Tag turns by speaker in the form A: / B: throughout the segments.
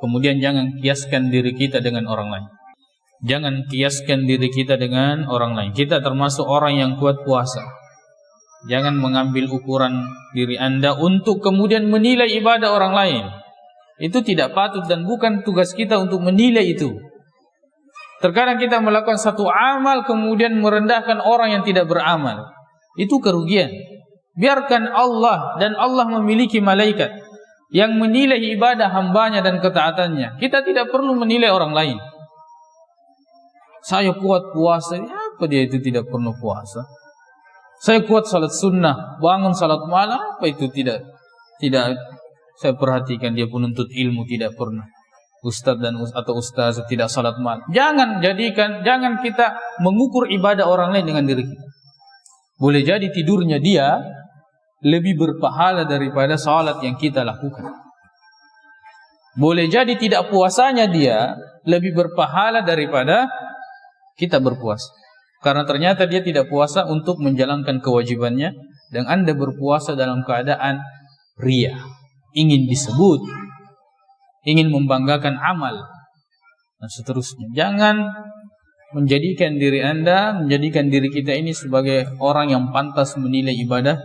A: Kemudian jangan kiaskan diri kita dengan orang lain. Jangan kiaskan diri kita dengan orang lain. Kita termasuk orang yang kuat puasa. Jangan mengambil ukuran diri Anda untuk kemudian menilai ibadah orang lain. Itu tidak patut dan bukan tugas kita untuk menilai itu. Terkadang kita melakukan satu amal kemudian merendahkan orang yang tidak beramal. Itu kerugian. Biarkan Allah, dan Allah memiliki malaikat yang menilai ibadah hambanya dan ketaatannya. Kita tidak perlu menilai orang lain. Saya kuat puasa, apa dia itu tidak perlu puasa? Saya kuat salat sunnah, bangun salat malam, apa itu tidak saya perhatikan dia penuntut ilmu tidak pernah. Ustaz dan atau ustaz tidak salat malam. Jangan kita mengukur ibadah orang lain dengan diri kita. Boleh jadi tidurnya dia lebih berpahala daripada salat yang kita lakukan. Boleh jadi tidak puasanya dia lebih berpahala daripada kita berpuasa. Karena ternyata dia tidak puasa untuk menjalankan kewajibannya, dan Anda berpuasa dalam keadaan riya, ingin disebut, ingin membanggakan amal, dan seterusnya. Jangan menjadikan diri Anda, menjadikan diri kita ini sebagai orang yang pantas menilai ibadah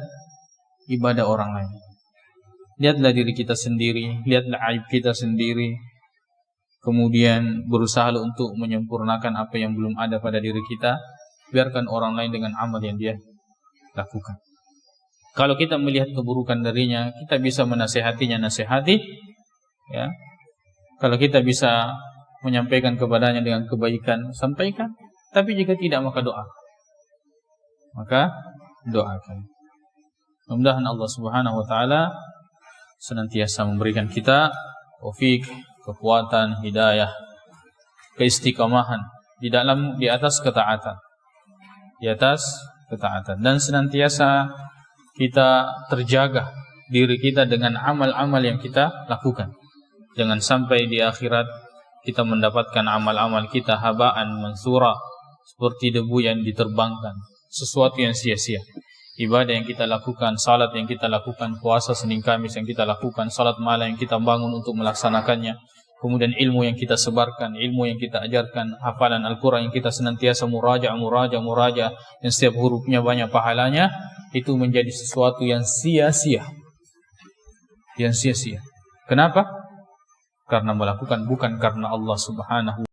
A: orang lain. Lihatlah diri kita sendiri, lihatlah aib kita sendiri, kemudian berusaha untuk menyempurnakan apa yang belum ada pada diri kita. Biarkan orang lain dengan amal yang dia lakukan. Kalau kita melihat keburukan darinya, kita bisa menasehatinya, nasihati, ya. Kalau kita bisa menyampaikan kepadanya dengan kebaikan, sampaikan. Tapi jika tidak, maka doakan. Mudah-mudahan Allah Subhanahu wa taala senantiasa memberikan kita taufik, kekuatan, hidayah, keistiqomahan di atas ketaatan. Dan senantiasa kita terjaga diri kita dengan amal-amal yang kita lakukan. Jangan sampai di akhirat kita mendapatkan amal-amal kita habaan mansura, seperti debu yang diterbangkan, sesuatu yang sia-sia. Ibadah yang kita lakukan, salat yang kita lakukan, puasa Senin Kamis yang kita lakukan, salat malam yang kita bangun untuk melaksanakannya, kemudian ilmu yang kita sebarkan, ilmu yang kita ajarkan, hafalan Al-Quran yang kita senantiasa muraja, yang setiap hurufnya banyak pahalanya, itu menjadi sesuatu yang sia-sia. Kenapa? Karena melakukan bukan karena Allah Subhanahu